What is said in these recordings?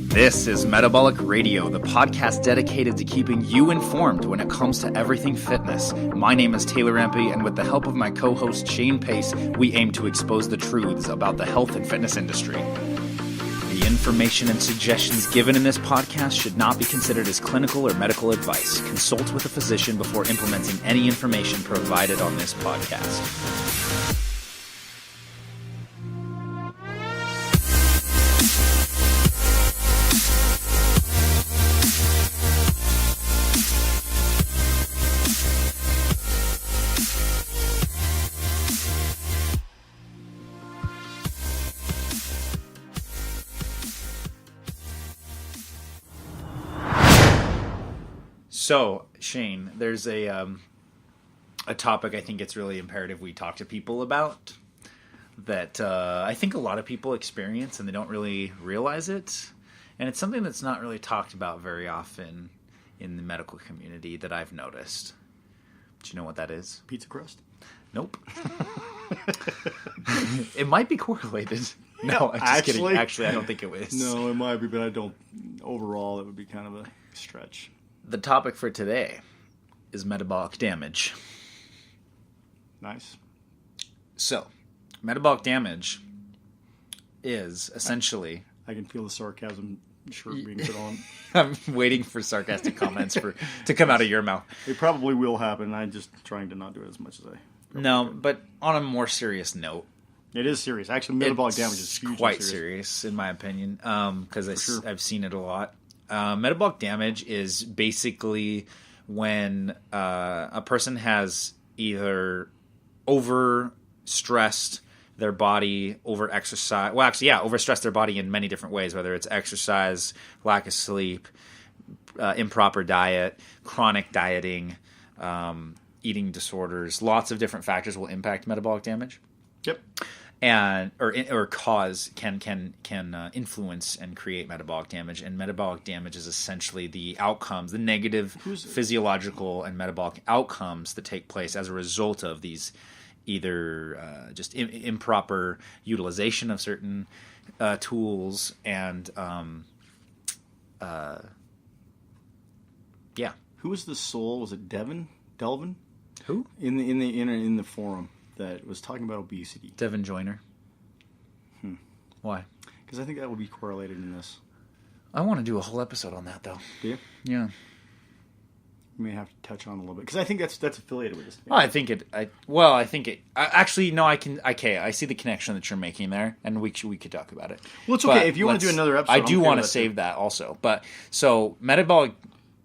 This is Metabolic Radio, the podcast dedicated to keeping you informed when it comes to everything fitness. My name is Taylor Rampy, and with the help of my co-host Shane Pace, we aim to expose the truths about the health and fitness industry. The information and suggestions given in this podcast should not be considered as clinical or medical advice. Consult with a physician before implementing any information provided on this podcast. So, Shane, there's a topic I think it's really imperative we talk to people about that I think a lot of people experience and they don't really realize it. And it's something that's not really talked about very often in the medical community that I've noticed. Do you know what that is? Pizza crust? Nope. It might be correlated. No, I'm just kidding. Actually, I don't think it was. No, it might be, but I don't. Overall, it would be kind of a stretch. The topic for today is metabolic damage. Nice. So, metabolic damage is essentially... I can feel the sarcasm shirt being put on. I'm waiting for sarcastic comments to come out of your mouth. It probably will happen. I'm just trying to not do it as much as I... No, but on a more serious note... It is serious. Actually, metabolic damage is hugely quite serious, in my opinion, because I've seen it a lot. Metabolic damage is basically when a person has either overstressed their body, overexercise. Well, actually, overstressed their body in many different ways, whether it's exercise, lack of sleep, improper diet, chronic dieting, eating disorders. Lots of different factors will impact metabolic damage. Yep. And or cause can influence and create metabolic damage, and metabolic damage is essentially the outcomes, the negative physiological and metabolic outcomes that take place as a result of these either just improper utilization of certain tools and Who was the soul? Was it Delvin? Who in the forum that was talking about obesity? Devin Joyner. Why? Because I think that would be correlated in this. I want to do a whole episode on that, though. Do you? Yeah. We may have to touch on a little bit because I think that's affiliated with this. Oh, I think it. Actually, no. I see the connection that you're making there, and we could talk about it. Well, it's okay if you want to do another episode. I do want to save that also, but so metabolic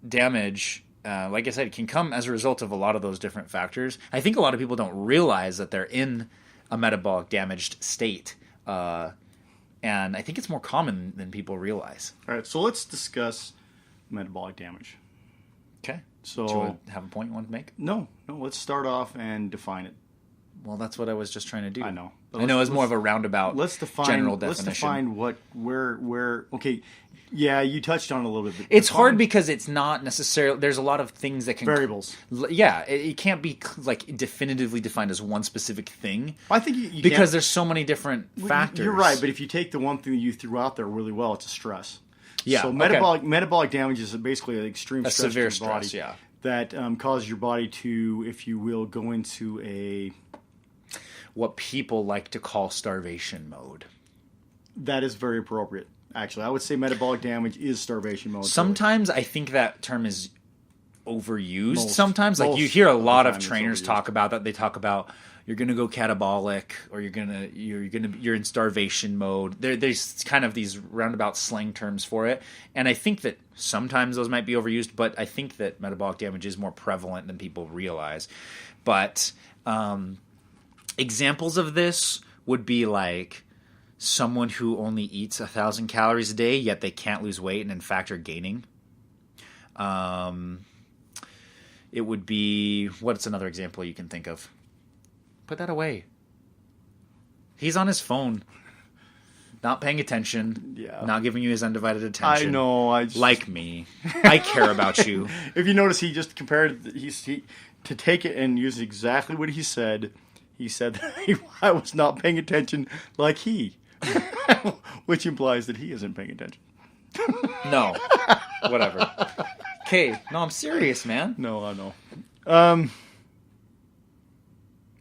damage. Like I said, can come as a result of a lot of those different factors. I think a lot of people don't realize that they're in a metabolic damaged state. And I think it's more common than people realize. All right, so let's discuss metabolic damage. Okay. So, do you want to have a point you want to make? No. Let's start off and define it. Well, that's what I was just trying to do. I know. I know it's more of a roundabout general definition. Let's define where. Okay, yeah, you touched on it a little bit. It's hard because it's not necessarily. There's a lot of things that can variables. Yeah, it can't be like definitively defined as one specific thing. I think you because there's so many different factors. You're right, but if you take the one thing that you threw out there really well, it's a stress. Yeah. So metabolic damage is basically an extreme stress severe to your body. Stress, yeah. That causes your body to, if you will, go into what people like to call starvation mode. That is very appropriate. Actually, I would say metabolic damage is starvation mode. Sometimes I think that term is overused. Sometimes, like you hear a lot of trainers talk about that. They talk about you're going to go catabolic, or you're in starvation mode. There's kind of these roundabout slang terms for it, and I think that sometimes those might be overused. But I think that metabolic damage is more prevalent than people realize. But examples of this would be like someone who only eats 1,000 calories a day, yet they can't lose weight and in fact are gaining. It would be, what's another example you can think of? Put that away. He's on his phone, not paying attention, not giving you his undivided attention. I know. Like me. I care about you. If you notice, he just compared, to take it and use exactly what he said. He said that I was not paying attention like he, which implies that he isn't paying attention. No. Whatever. Okay. No, I'm serious, man. No, I know. All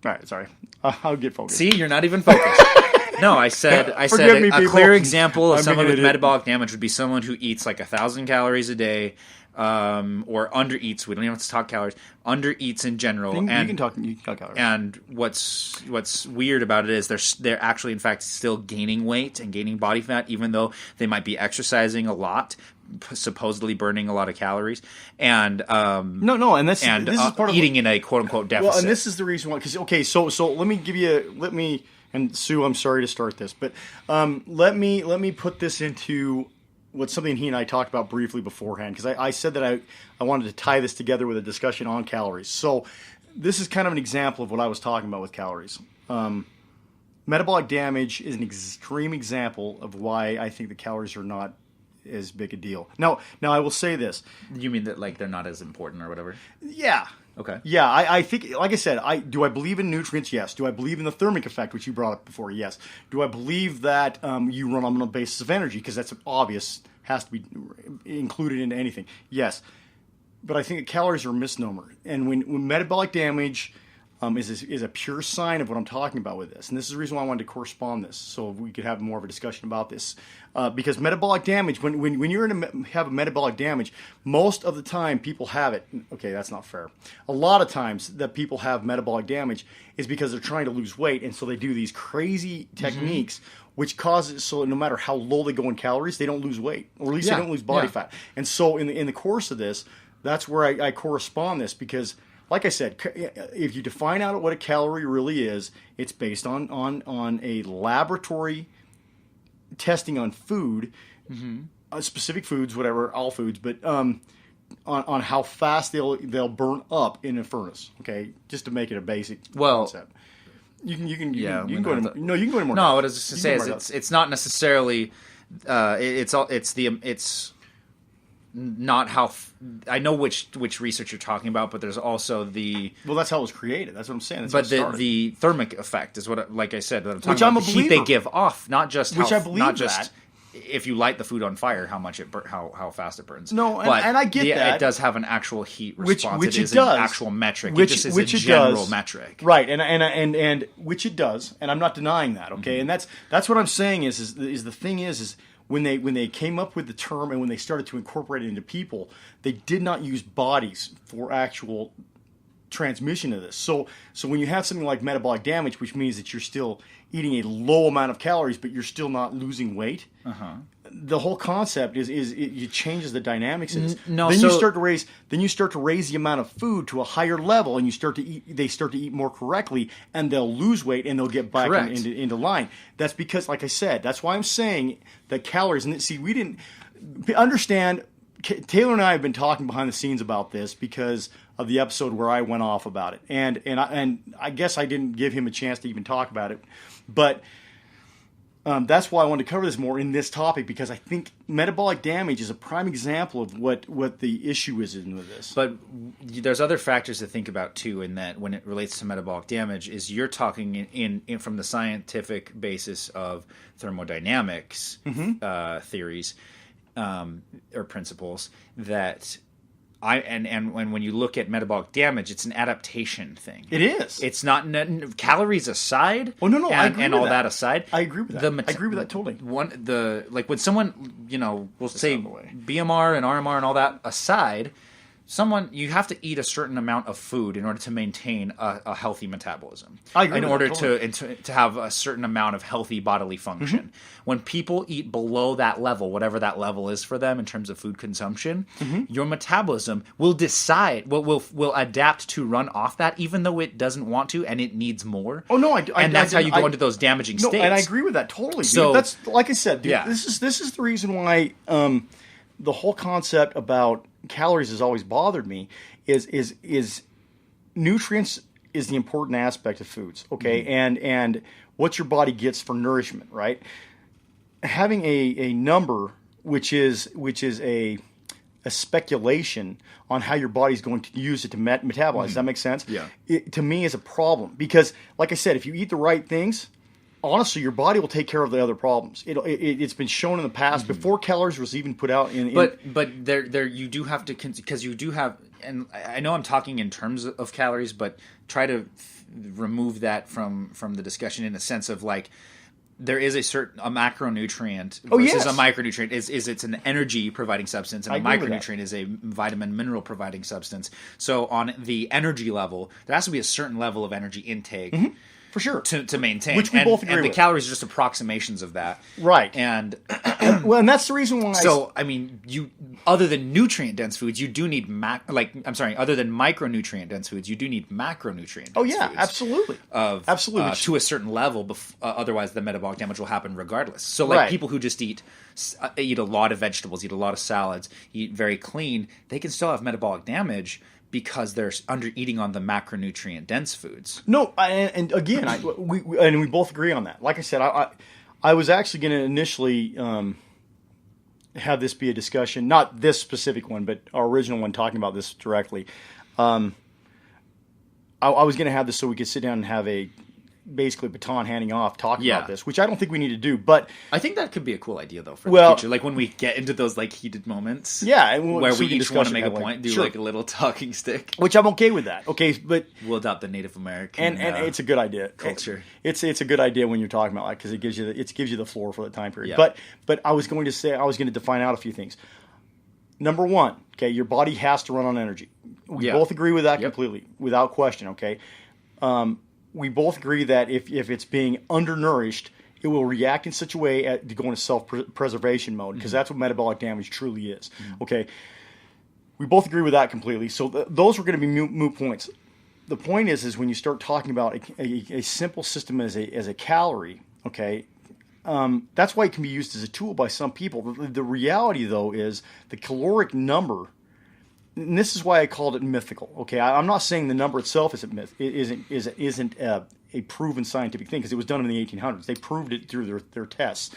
right, sorry. I'll get focused. See, you're not even focused. No, I said a clear example of someone with metabolic damage would be someone who eats like 1,000 calories a day, or undereats. We don't even have to talk calories. Undereats in general. You can talk calories. And what's weird about it is they're actually in fact still gaining weight and gaining body fat, even though they might be exercising a lot, supposedly burning a lot of calories, and this is part of eating in a quote unquote deficit. Well, and this is the reason why. Because so let me. And Sue, I'm sorry to start this, but let me put this into what's something he and I talked about briefly beforehand, because I said that I wanted to tie this together with a discussion on calories. So this is kind of an example of what I was talking about with calories. Metabolic damage is an extreme example of why I think the calories are not as big a deal. Now I will say this. You mean that like they're not as important or whatever? Yeah. Okay. Yeah, I think, like I said, do I believe in nutrients? Yes. Do I believe in the thermic effect, which you brought up before? Yes. Do I believe that you run on a basis of energy? Because that's obvious, has to be included into anything. Yes. But I think that calories are a misnomer. And when metabolic damage is a pure sign of what I'm talking about with this. And this is the reason why I wanted to correspond this, so we could have more of a discussion about this. Because metabolic damage, when you're have a metabolic damage, most of the time people have it. Okay, that's not fair. A lot of times that people have metabolic damage is because they're trying to lose weight, and so they do these crazy techniques, which causes so no matter how low they go in calories, they don't lose weight, or at least they don't lose body fat. And so in the course of this, that's where I correspond this, because like I said, if you define out what a calorie really is, it's based on a laboratory testing on food, specific foods, whatever, all foods, but on how fast they'll burn up in a furnace. Okay, just to make it a basic concept. You can go into more. No, what I was just to say is it's not necessarily it's not how I know which research you're talking about, but there's also that's how it was created. That's what I'm saying. But the thermic effect is what, like I said, that I'm talking about. The heat they give off, not just if you light the food on fire, how much how fast it burns. No, and I get that it does have an actual heat response. Which it is an actual metric. It just is a general metric, right? And which it does, and I'm not denying that. Okay, and that's what I'm saying is the thing is. When they came up with the term and when they started to incorporate it into people, they did not use bodies for actual transmission of this. So when you have something like metabolic damage, which means that you're still eating a low amount of calories, but you're still not losing weight, the whole concept is it changes the dynamics of this. You start to raise the amount of food to a higher level, and they start to eat more correctly, and they'll lose weight and they'll get back into line. That's because, like I said, that's why I'm saying that calories. And see, we didn't understand. Taylor and I have been talking behind the scenes about this because of the episode where I went off about it, and I guess I didn't give him a chance to even talk about it, but. That's why I wanted to cover this more in this topic, because I think metabolic damage is a prime example of what the issue is in with this. But there's other factors to think about too, in that when it relates to metabolic damage, is you're talking in from the scientific basis of thermodynamics theories or principles that. And when you look at metabolic damage, it's an adaptation thing. It is. It's not calories aside. Oh no! I agree and with all that aside. I agree with that. I agree with that totally. When someone we'll say BMR and RMR and all that aside, you have to eat a certain amount of food in order to maintain a healthy metabolism. I agree. In order to have a certain amount of healthy bodily function. When people eat below that level, whatever that level is for them in terms of food consumption, your metabolism will decide will adapt to run off that, even though it doesn't want to and it needs more. Oh no, that's how you go into those damaging states. And I agree with that totally. So dude. That's like I said, dude, this is the reason why the whole concept about calories has always bothered me. Is nutrients is the important aspect of foods, okay, and what your body gets for nourishment, right? Having a number which is a speculation on how your body's going to use it to metabolize. Does that make sense? Yeah. It, to me, is a problem because, like I said, if you eat the right things, honestly, your body will take care of the other problems. It's been shown in the past before calories was even put out in. But there you do have to, because you do have, and I know I'm talking in terms of calories, but try to remove that from the discussion in a sense of like, there is a macronutrient versus a micronutrient. It's an energy providing substance, and a micronutrient is a vitamin mineral providing substance. So on the energy level, there has to be a certain level of energy intake. For sure. To maintain. Which we both agree with. And the calories are just approximations of that. Right. And and that's the reason why other than nutrient-dense foods, you do need other than micronutrient-dense foods, you do need macronutrient-dense foods. Absolutely. Absolutely. To a certain level, otherwise the metabolic damage will happen regardless. So people who just eat a lot of vegetables, eat a lot of salads, eat very clean, they can still have metabolic damage because they're eating on the macronutrient dense foods. No, and again, we both agree on that. Like I said, I was actually going to initially have this be a discussion, not this specific one, but our original one talking about this directly. I was going to have this so we could sit down and have a basically baton handing off talking about this, which I don't think we need to do, but I think that could be a cool idea though for the future, like when we get into those like heated moments, where we each want to make a point, do like a little talking stick, which I'm okay with that. Okay, but we'll adopt the Native American and it's a good idea culture. It's a good idea when you're talking about because it gives you the floor for the time period. Yeah. But I was going to define out a few things. Number one, okay, your body has to run on energy. We both agree with that completely, without question. Okay. We both agree that if it's being undernourished, it will react in such a way to go into self-preservation mode, because that's what metabolic damage truly is. Okay, we both agree with that completely. So those are going to be moot points. The point is when you start talking about a simple system as a calorie, okay, that's why it can be used as a tool by some people. The reality, though, is the caloric number. And this is why I called it mythical. Okay, I'm not saying the number itself isn't a proven scientific thing, because it was done in the 1800s. They proved it through their tests,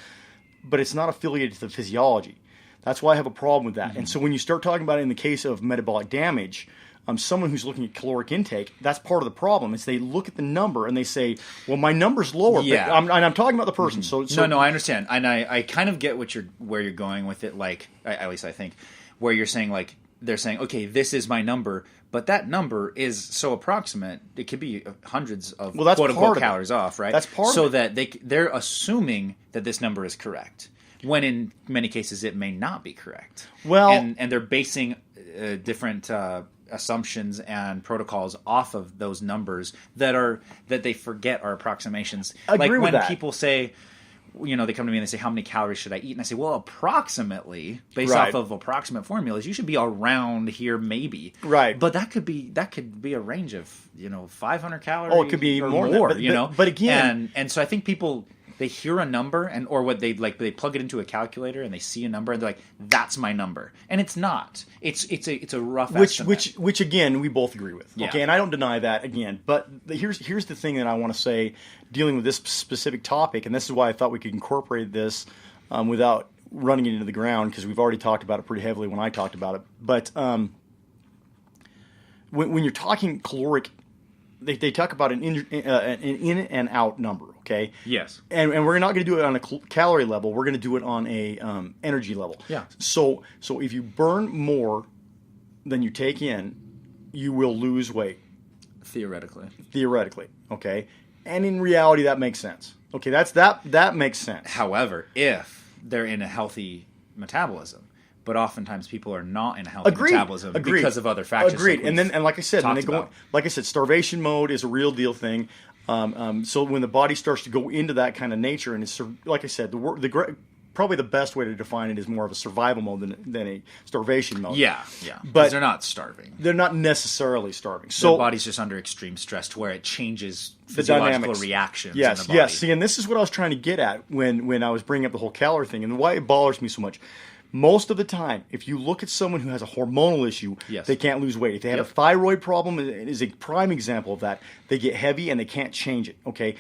but it's not affiliated to the physiology. That's why I have a problem with that. And so when you start talking about it in the case of metabolic damage, someone who's looking at caloric intake, that's part of the problem. Is they look at the number and they say, "Well, my number's lower." Yeah, but I'm talking about the person. So no, I understand, and I kind of get where you're going with it. Like, at least I think, where you're saying like, they're saying, okay, this is my number, but that number is so approximate, it could be hundreds of quote-unquote calories off, right? That's part so of it. that they're assuming that this number is correct, when in many cases it may not be correct. Well, and they're basing different assumptions and protocols off of those numbers that they forget are approximations. I agree like with when that. people say, they come to me and they say, how many calories should I eat? And I say, well, approximately, based off of approximate formulas, you should be around here maybe. Right. But that could be a range of, 500 calories. Oh, it could be more, But again. And so I think people, they hear a number or what they plug it into a calculator and they see a number and they're like, that's my number. And it's not. It's a rough estimate. Which again, we both agree with. Yeah. Okay, and I don't deny that again. But here's the thing that I want to say, dealing with this specific topic, and this is why I thought we could incorporate this without running it into the ground, because we've already talked about it pretty heavily when I talked about it. But when you're talking caloric, they talk about an in and out number. Okay. Yes. And we're not going to do it on a calorie level. We're going to do it on a energy level. Yeah. So if you burn more than you take in, you will lose weight. Theoretically. Okay. And in reality, that makes sense. Okay. That makes sense. However, if they're in a healthy metabolism. But oftentimes people are not in a healthy metabolism because of other factors. Agreed. And like I said, starvation mode is a real deal thing. So when the body starts to go into that kind of nature, and it's like I said, probably the best way to define it is more of a survival mode than a starvation mode. Yeah. But they're not starving. They're not necessarily starving. So their body's just under extreme stress to where it changes physiological reactions. Yes, in the body. yes. See, and this is what I was trying to get at when I was bringing up the whole calorie thing, and why it bothers me so much. Most of the time, if you look at someone who has a hormonal issue, they can't lose weight. If they have a thyroid problem, it is a prime example of that. They get heavy and they can't change it. Okay,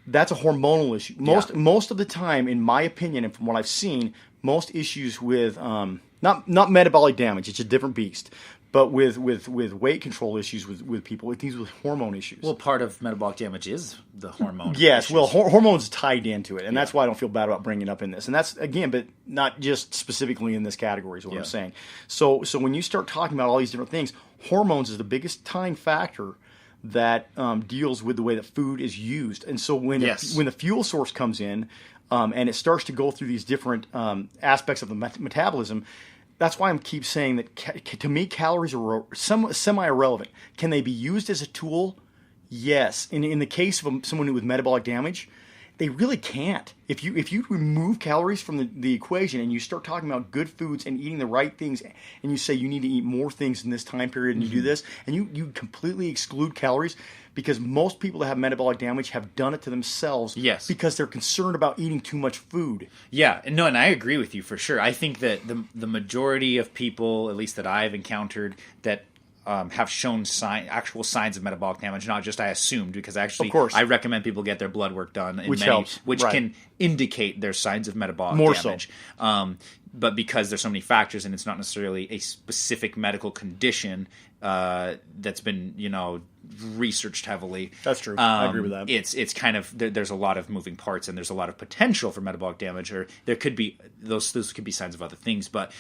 that's a hormonal issue. Most of the time, in my opinion, and from what I've seen, most issues with not metabolic damage, it's a different beast, But with weight control issues with people, it deals with hormone issues. Well, part of metabolic damage is the hormone. Yes, issues. well, hormones tied into it, and that's why I don't feel bad about bringing it up in this. And that's, again, but not just specifically in this category is what I'm saying. So when you start talking about all these different things, hormones is the biggest tying factor that deals with the way that food is used. And so when the fuel source comes in and it starts to go through these different aspects of the metabolism, that's why I keep saying that to me calories are semi-irrelevant. Can they be used as a tool? Yes. In the case of someone with metabolic damage, they really can't. If you remove calories from the equation and you start talking about good foods and eating the right things, and you say you need to eat more things in this time period and you do this, and you completely exclude calories, because most people that have metabolic damage have done it to themselves because they're concerned about eating too much food. Yeah, and I agree with you for sure. I think that the majority of people, at least that I've encountered, that have shown actual signs of metabolic damage, not just I assumed, because actually I recommend people get their blood work done, which can indicate there's signs of metabolic damage. But because there's so many factors and it's not necessarily a specific medical condition that's been researched heavily. That's true. I agree with that. It's kind of there's a lot of moving parts and there's a lot of potential for metabolic damage, or there could be those could be signs of other things, but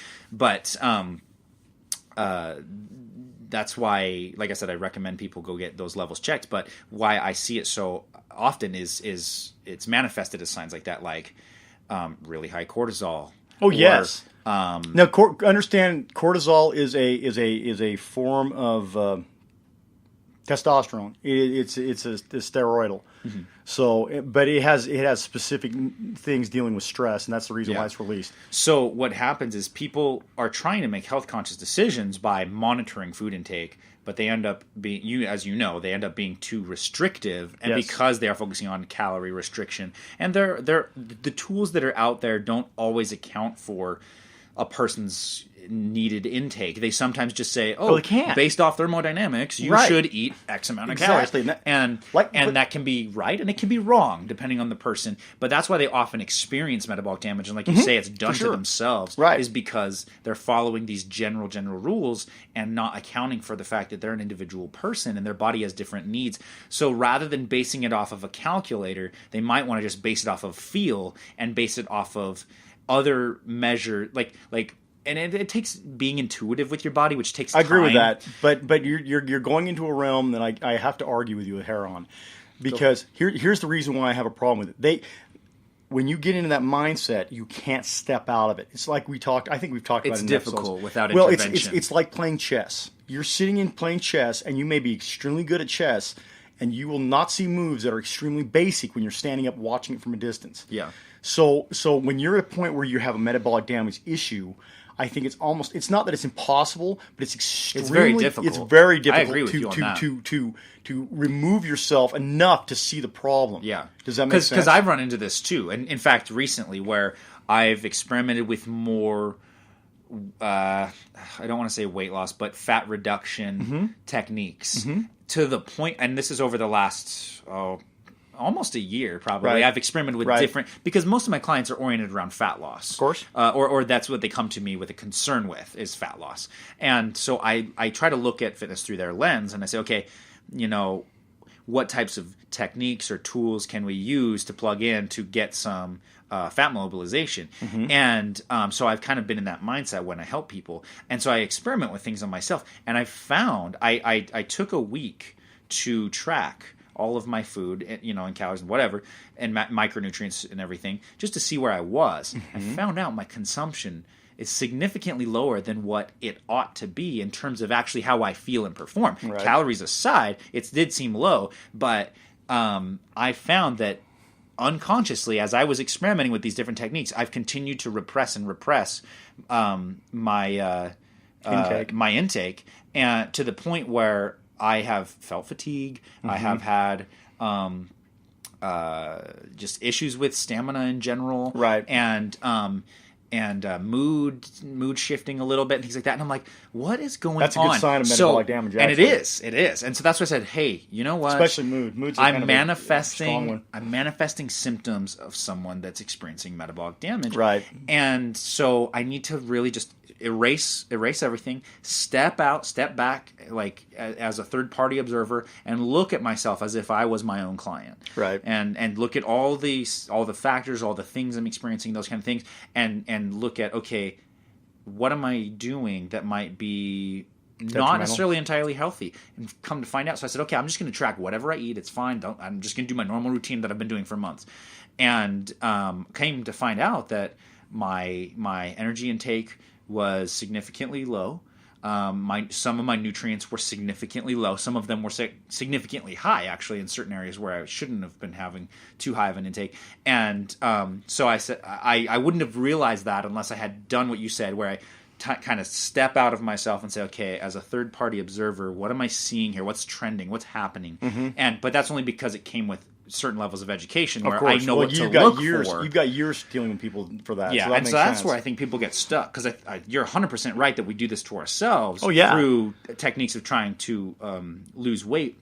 that's why, like I said, I recommend people go get those levels checked. But why I see it so often is it's manifested as signs like that, like really high cortisol. Oh, yes. Now, understand cortisol is a form of testosterone. It's a steroidal. Mm-hmm. So, but it has specific things dealing with stress, and that's the reason why it's released. So what happens is people are trying to make health conscious decisions by monitoring food intake, but they end up being, they end up being too restrictive, and because they are focusing on calorie restriction, and the tools that are out there don't always account for a person's needed intake. They sometimes just say, based off thermodynamics, you should eat X amount of calories. And that can be right and it can be wrong depending on the person. But that's why they often experience metabolic damage. And like you say, it's done to themselves. Is because they're following these general rules and not accounting for the fact that they're an individual person and their body has different needs. So rather than basing it off of a calculator, they might want to just base it off of feel and base it off of other measure, and it takes being intuitive with your body, which takes time. I agree with that, but you're going into a realm that I have to argue with you head on, because here's the reason why I have a problem with it. When you get into that mindset, you can't step out of it. It's like I think we've talked about it in episodes. It's difficult without intervention. Well, it's like playing chess. You're sitting in playing chess, and you may be extremely good at chess, and you will not see moves that are extremely basic when you're standing up watching it from a distance. Yeah. So when you're at a point where you have a metabolic damage issue, I think it's not that it's impossible, but it's very difficult. It's very difficult I agree with you on that. To remove yourself enough to see the problem. Yeah. Does that make sense? Because I've run into this too. And in fact, recently, where I've experimented with more, I don't want to say weight loss, but fat reduction techniques to the point, and this is over the last, almost a year, probably. Right. I've experimented with different, because most of my clients are oriented around fat loss. Of course. Or that's what they come to me with a concern with, is fat loss. And so I try to look at fitness through their lens, and I say, okay, what types of techniques or tools can we use to plug in to get some fat mobilization? And so I've kind of been in that mindset when I help people. And so I experiment with things on myself. And I found I took a week to track all of my food, and calories and whatever, and micronutrients and everything, just to see where I was. I found out my consumption is significantly lower than what it ought to be in terms of actually how I feel and perform. Right. Calories aside, it did seem low, but I found that unconsciously, as I was experimenting with these different techniques, I've continued to repress my intake, and to the point where I have felt fatigue. I have had just issues with stamina in general, and mood shifting a little bit and things like that. And I'm like, what is going on? That's a good sign of metabolic damage. And it is. And so that's why I said, hey, you know what? Especially mood. Mood's I'm manifesting symptoms of someone that's experiencing metabolic damage. Right. And so I need to really just erase everything, step back, like as a third party observer, and look at myself as if I was my own client, right? And look at all the factors, all the things I'm experiencing, those kind of things, and look at, okay, what am I doing that might be not necessarily entirely healthy, and come to find out. So I said, okay, I'm just going to track whatever I eat. It's fine. I'm just going to do my normal routine that I've been doing for months, and came to find out that my energy intake was significantly low. Some of my nutrients were significantly low. Some of them were significantly high, actually, in certain areas where I shouldn't have been having too high of an intake. And so I said I wouldn't have realized that unless I had done what you said, where I kind of step out of myself and say, okay, as a third-party observer, what am I seeing here? What's trending? What's happening? But that's only because it came with certain levels of education where I know what to look for. You've got years dealing with people for that. Yeah, so that's where I think people get stuck, because you're 100% right that we do this to ourselves yeah. through techniques of trying to lose weight,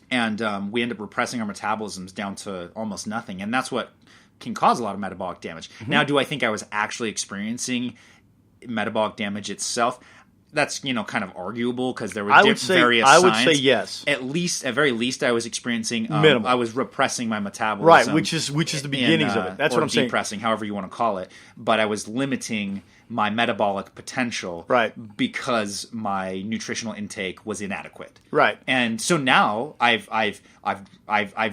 and we end up repressing our metabolisms down to almost nothing, and that's what can cause a lot of metabolic damage. Now, do I think I was actually experiencing metabolic damage itself? That's kind of arguable, because there were various signs. I would say yes. At very least, I was experiencing minimal. I was repressing my metabolism, right? Which is the beginnings of it. That's what I'm saying. Depressing, however you want to call it. But I was limiting my metabolic potential, right? Because my nutritional intake was inadequate, right? And so now I've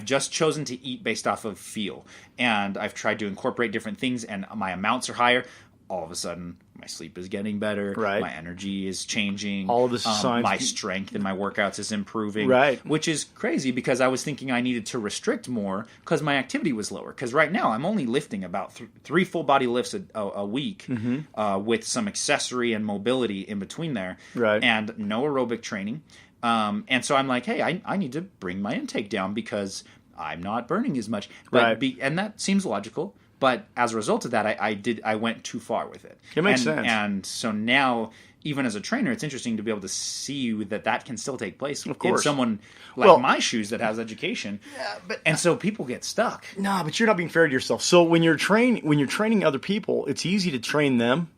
just chosen to eat based off of feel, and I've tried to incorporate different things, and my amounts are higher. All of a sudden, my sleep is getting better. Right. My energy is changing. All of this is signs. My strength in my workouts is improving. Right. Which is crazy, because I was thinking I needed to restrict more because my activity was lower. Because right now I'm only lifting about 3 full body lifts a week, with some accessory and mobility in between there. Right. And no aerobic training. And so I'm like, hey, I need to bring my intake down because I'm not burning as much. But right. And that seems logical. But as a result of that, I went too far with it. It makes sense. And so now, even as a trainer, it's interesting to be able to see that can still take place. Of course. In someone like my shoes that has education. Yeah, and so people get stuck. Nah, but you're not being fair to yourself. So when you're training other people, it's easy to train them,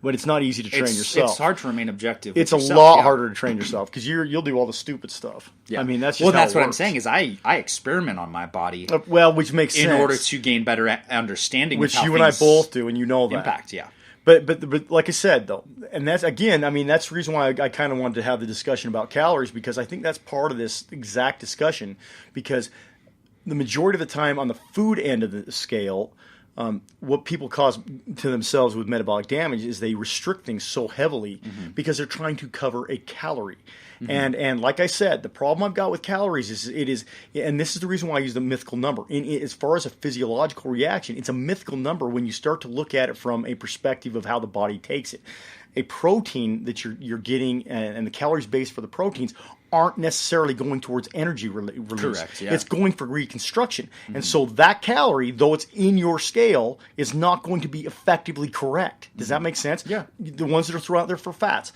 but it's not easy to train yourself. It's hard to remain objective. It's a lot harder to train yourself, because you'll do all the stupid stuff. Yeah. I mean, that's just that's what I'm saying is I experiment on my body. Which makes sense in order to gain better understanding. Which of how you and I both do, and you know that. Impact, yeah. But like I said, though, and that's, again, I mean, that's the reason why I kind of wanted to have the discussion about calories, because I think that's part of this exact discussion, because the majority of the time on the food end of the scale, what people cause to themselves with metabolic damage is they restrict things so heavily because they're trying to cover a calorie. And like I said, the problem I've got with calories is and this is the reason why I use the mythical number. As far as a physiological reaction, it's a mythical number when you start to look at it from a perspective of how the body takes it. A protein that you're getting, and the calories based for the proteins aren't necessarily going towards energy release. Correct, yeah. It's going for reconstruction. And so that calorie, though it's in your scale, is not going to be effectively correct. Does that make sense? Yeah. The ones that are thrown out there for fats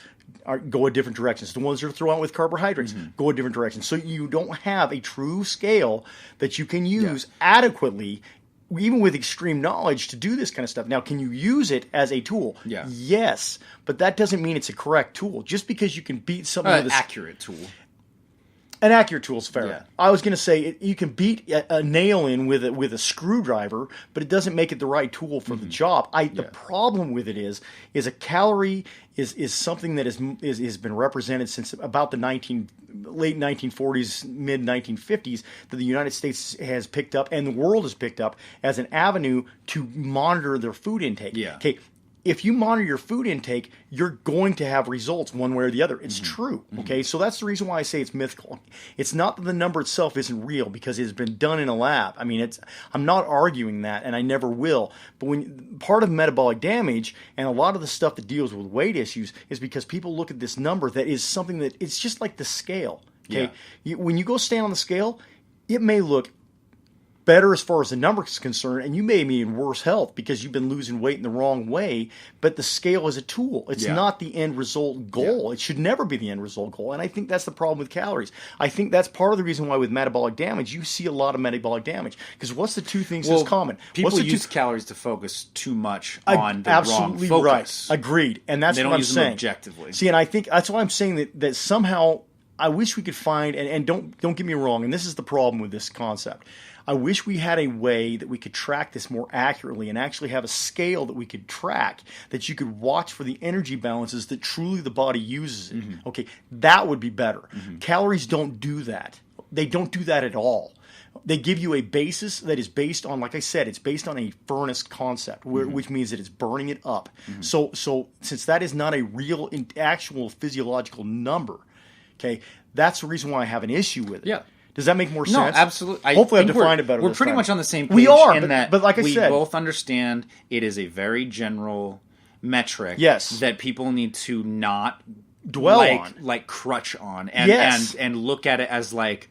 go a different direction. The ones that are thrown out with carbohydrates go a different direction. So you don't have a true scale that you can use adequately, even with extreme knowledge, to do this kind of stuff. Now, can you use it as a tool? Yeah. Yes, but that doesn't mean it's a correct tool. Just because you can beat something with an accurate tool. An accurate tool is fair. Yeah. I was going to say you can beat a nail in with a screwdriver, but it doesn't make it the right tool for the job. The problem with it is a calorie is something that has been represented since about the late 1940s, mid 1950s, that the United States has picked up and the world has picked up as an avenue to monitor their food intake. Yeah. Okay. If you monitor your food intake, you're going to have results one way or the other. It's true, okay? So that's the reason why I say it's mythical. It's not that the number itself isn't real, because it's been done in a lab. I mean, I'm not arguing that, and I never will. But part of metabolic damage and a lot of the stuff that deals with weight issues is because people look at this number that is something that it's just like the scale, okay? Yeah. When you go stand on the scale, it may look better as far as the number is concerned, and you may be in worse health because you've been losing weight in the wrong way, but the scale is a tool. It's not the end result goal. It should never be the end result goal, and I think that's the problem with calories. I think that's part of the reason why with metabolic damage, you see a lot of metabolic damage. Because what's the two things that's common? People use calories to focus too much on the wrong focus. Right. Agreed. And that's what I'm saying. They don't use them objectively. See, and I think that's why I'm saying that somehow I wish we could find, and don't get me wrong, and this is the problem with this concept. I wish we had a way that we could track this more accurately and actually have a scale that we could track, that you could watch for the energy balances that truly the body uses it. Mm-hmm. Okay, that would be better. Mm-hmm. Calories don't do that. They don't do that at all. They give you a basis that is based on, like I said, it's based on a furnace concept, which means that it's burning it up. Mm-hmm. So since that is not a real, actual physiological number, okay, that's the reason why I have an issue with it. Yeah. Does that make more sense? No, absolutely. Hopefully I've defined it better. We're pretty much on the same page. We are, but like I said, we both understand it is a very general metric that people need to not dwell on. Like crutch on and look at it as like,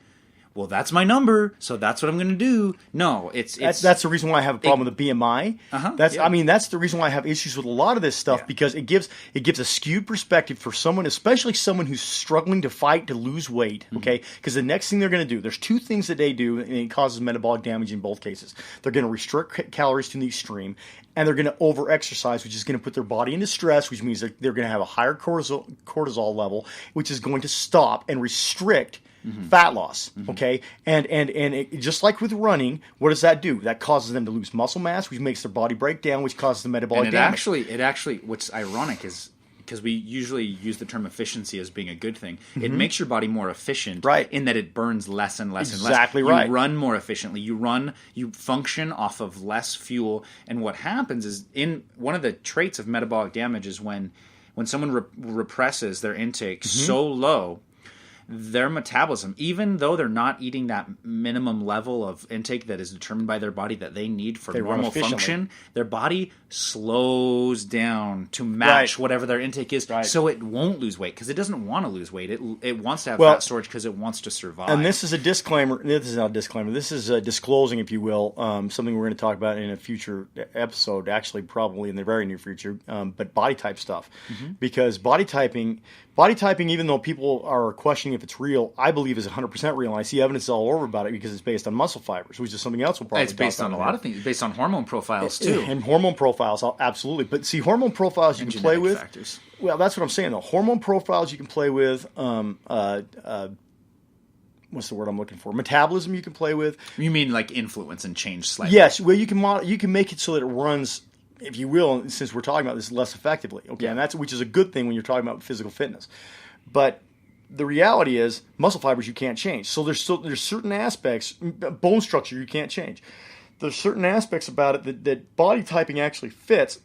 well, that's my number, so that's what I'm going to do. No, that's the reason why I have a problem with the BMI. I mean, that's the reason why I have issues with a lot of this stuff because it gives a skewed perspective for someone, especially someone who's struggling to fight to lose weight. Okay, because the next thing they're going to do, there's two things that they do, and it causes metabolic damage in both cases. They're going to restrict calories to the extreme, and they're going to over-exercise, which is going to put their body into stress, which means they're going to have a higher cortisol level, which is going to stop and restrict fat loss, okay? And it, just like with running, what does that do? That causes them to lose muscle mass, which makes their body break down, which causes the metabolic damage. It actually, what's ironic is, because we usually use the term efficiency as being a good thing, it makes your body more efficient in that it burns less and less and less. Exactly right. You run more efficiently. You function off of less fuel. And what happens is, in one of the traits of metabolic damage is when someone represses their intake so low, their metabolism, even though they're not eating that minimum level of intake that is determined by their body that they need for normal function, their body slows down to match whatever their intake is, so it won't lose weight because it doesn't want to lose weight. It wants to have fat storage because it wants to survive. And this is a disclaimer. This is not a disclaimer. This is disclosing, if you will, something we're going to talk about in a future episode, actually probably in the very near future, but body type stuff. Because body typing, even though people are questioning if it's real, I believe is 100% real. And I see evidence all over about it because it's based on muscle fibers, which is something else we'll probably It's based on a lot of things. It's based on hormone profiles, too. And hormone profiles, absolutely. But see, hormone profiles you can play with. Factors. Well, that's what I'm saying, though. Hormone profiles you can play with. What's the word I'm looking for? Metabolism you can play with. You mean like influence and change slightly? Yes. Well, you can make it so that it runs, if you will, since we're talking about this, less effectively. Okay, and which is a good thing when you're talking about physical fitness. But the reality is, muscle fibers you can't change. So there's certain aspects, bone structure you can't change. There's certain aspects about it that body typing actually fits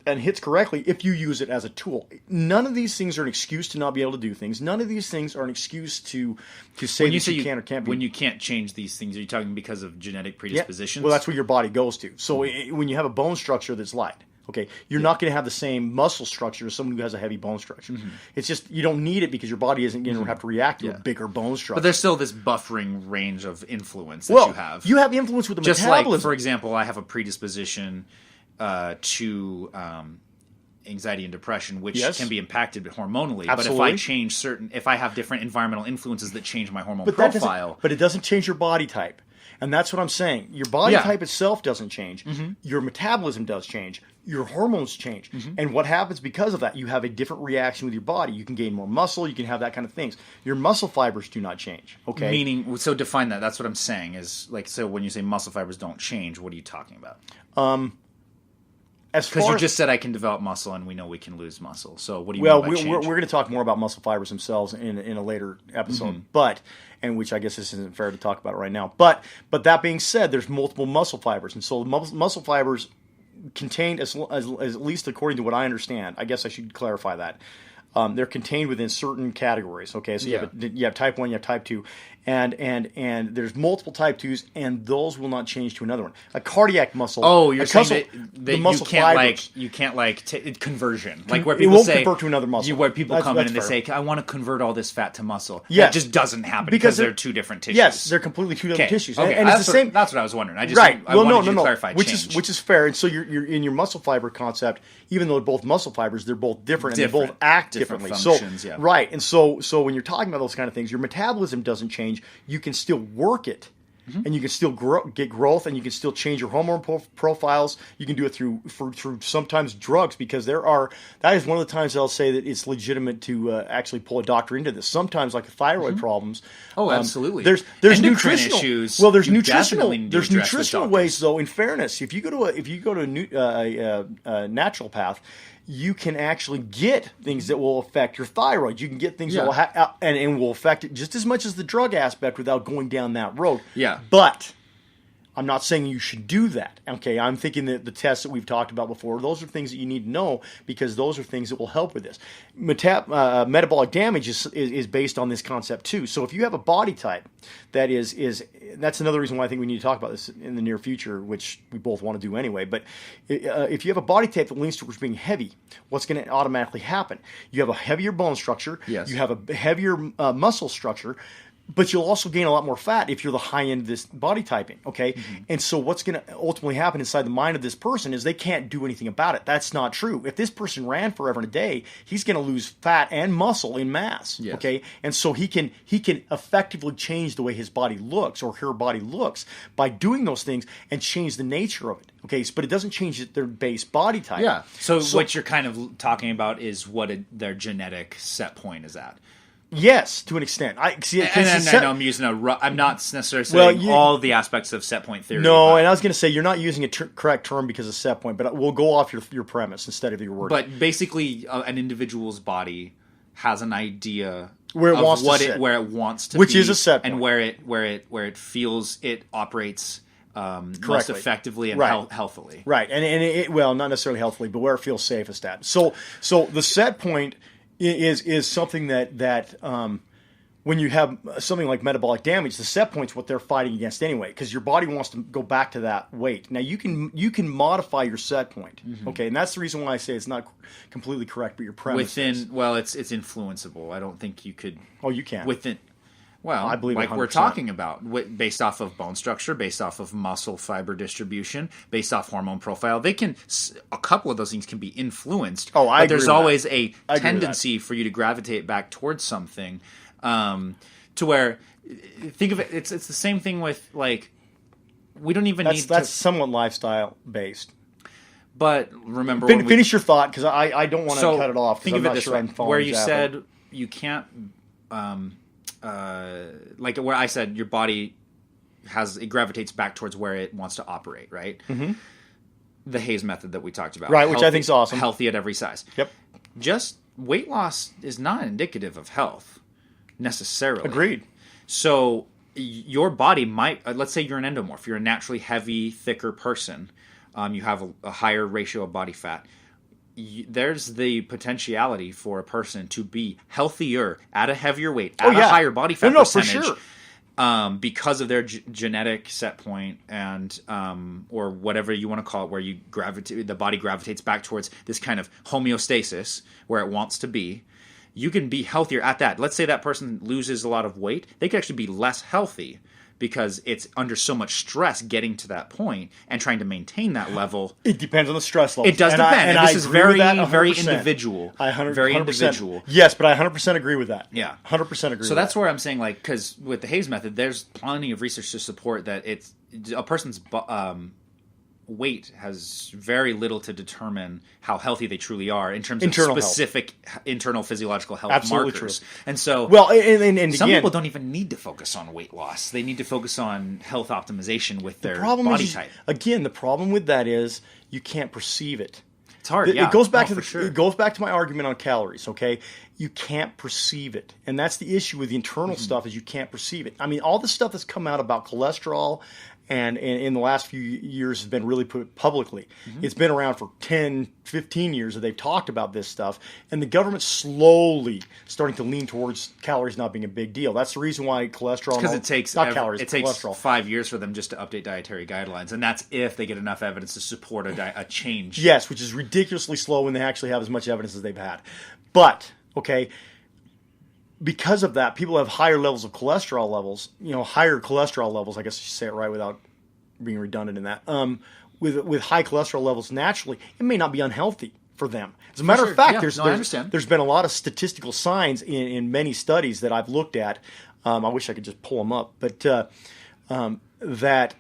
and hits correctly if you use it as a tool. None of these things are an excuse to not be able to do things. None of these things are an excuse to say that you can or can't be. When you can't change these things, are you talking because of genetic predispositions? Yeah. Well, that's what your body goes to. So when you have a bone structure that's light, okay, you're not going to have the same muscle structure as someone who has a heavy bone structure. It's just you don't need it because your body isn't going to have to react to a bigger bone structure. But there's still this buffering range of influence that you have. You have influence with the metabolism. Like, for example, I have a predisposition to anxiety and depression, which can be impacted hormonally. Absolutely. But if I have different environmental influences that change my hormone profile. But it doesn't change your body type. And that's what I'm saying. Your body type itself doesn't change. Your metabolism does change. Your hormones change. And what happens because of that? You have a different reaction with your body. You can gain more muscle. You can have that kind of things. Your muscle fibers do not change. Okay. Meaning, so define that. That's what I'm saying. Is like, so when you say muscle fibers don't change, what are you talking about? Because you just said I can develop muscle, and we know we can lose muscle. So what do you mean by change? We're going to talk more about muscle fibers themselves in a later episode, and which I guess this isn't fair to talk about right now. But that being said, there's multiple muscle fibers, and so muscle fibers contain, as at least according to what I understand, I guess I should clarify that. They're contained within certain categories. Okay, so you have type 1, you have type 2, and there's multiple type 2s, and those will not change to another one. A cardiac muscle. Oh, you're saying that you can't conversion, like where people say convert to another muscle. Where people come in and they say, "I want to convert all this fat to muscle." Yes. That just doesn't happen because they're two different tissues. Yes, they're completely two different tissues. Okay, and it's the same. That's what I was wondering. I wanted you to clarify. Which is fair. And so you're in your muscle fiber concept. Even though they're both muscle fibers, they're both different. And they both act differently. Functions, right. And so when you're talking about those kind of things, your metabolism doesn't change. You can still work it. And you can still get growth, and you can still change your hormone profiles. You can do it through sometimes drugs, because that is one of the times I'll say that it's legitimate to actually pull a doctor into this. Sometimes, like thyroid problems. Oh, absolutely. There's nutritional issues. Well, there's nutritional ways, though. In fairness, if you go to a naturopath, you can actually get things that will affect your thyroid. You can get things that will and will affect it just as much as the drug aspect without going down that road. Yeah. But I'm not saying you should do that. Okay, I'm thinking that the tests that we've talked about before, those are things that you need to know, because those are things that will help with this. Metabolic damage is based on this concept too. So if you have a body type that is that's another reason why I think we need to talk about this in the near future, which we both want to do anyway. But if you have a body type that leans towards being heavy, what's going to automatically happen? You have a heavier bone structure. Yes. You have a heavier muscle structure. But you'll also gain a lot more fat if you're the high end of this body typing, okay? Mm-hmm. And so what's going to ultimately happen inside the mind of this person is they can't do anything about it. That's not true. If this person ran forever and a day, he's going to lose fat and muscle in mass, okay? And so he can effectively change the way his body looks or her body looks by doing those things and change the nature of it, okay? But it doesn't change their base body type. Yeah. So what you're kind of talking about is what their genetic set point is at. Yes, to an extent. I know I'm using I'm not necessarily saying all the aspects of set point theory. No, and I was going to say you're not using a correct term because of set point, but we'll go off your premise instead of your word. But basically, an individual's body has an idea where it of wants where it wants to which be, is a set point, and where it feels it operates most effectively and healthily. Right, and it not necessarily healthily, but where it feels safest at. So the set point is something that when you have something like metabolic damage, the set point's what they're fighting against anyway, because your body wants to go back to that weight. Now you can modify your set point, okay, and that's the reason why I say it's not completely correct, but your premise it's influenceable. I don't think you could. Oh, you can within. Well, I believe like 100%. We're talking about, based off of bone structure, based off of muscle fiber distribution, based off hormone profile, a couple of those things can be influenced. Oh, but there's always a tendency for you to gravitate back towards something, to where, think of it, it's the same thing with, like, we don't even need to... That's somewhat lifestyle based. But remember... Finish your thought, because I don't want to cut it off, because I'm not sure I'm following where you said you can't... like where I said your body it gravitates back towards where it wants to operate, right? Mm-hmm. The Hayes method that we talked about. Right, which I think is awesome. Healthy at every size. Yep. Just weight loss is not indicative of health, necessarily. Agreed. So your body might, let's say you're an endomorph, you're a naturally heavy, thicker person, you have a higher ratio of body fat. There's the potentiality for a person to be healthier at a heavier weight, at a higher body fat percentage, for sure. Because of their genetic set point and or whatever you want to call it, where the body gravitates back towards this kind of homeostasis where it wants to be. You can be healthier at that. Let's say that person loses a lot of weight; they could actually be less healthy, because it's under so much stress getting to that point and trying to maintain that level. It depends on the stress level. It does depend. And this is very individual. Very individual. Yes, but I 100% agree with that. Yeah. 100% agree with that. So that's where I'm saying, like, because with the Hayes method, there's plenty of research to support that a person's weight has very little to determine how healthy they truly are in terms of specific internal physiological health markers. True. And so, and some people don't even need to focus on weight loss. They need to focus on health optimization with their body type. Again, the problem with that is you can't perceive it. It's hard. It goes back it goes back to my argument on calories. Okay, you can't perceive it, and that's the issue with the internal stuff is you can't perceive it. I mean, all the stuff that's come out about cholesterol and in the last few years has been really put publicly. It's been around for 10, 15 years that they've talked about this stuff, and the government's slowly starting to lean towards calories not being a big deal. That's the reason why cholesterol... Because it takes calories, it takes cholesterol. 5 years for them just to update dietary guidelines, and that's if they get enough evidence to support a change. Yes, which is ridiculously slow when they actually have as much evidence as they've had. But, okay, because of that, people have higher levels of cholesterol levels, higher cholesterol levels, I guess you should say it right without being redundant in that. With high cholesterol levels naturally, it may not be unhealthy for them. As a matter of fact, there's been a lot of statistical signs in many studies that I've looked at. I wish I could just pull them up, but that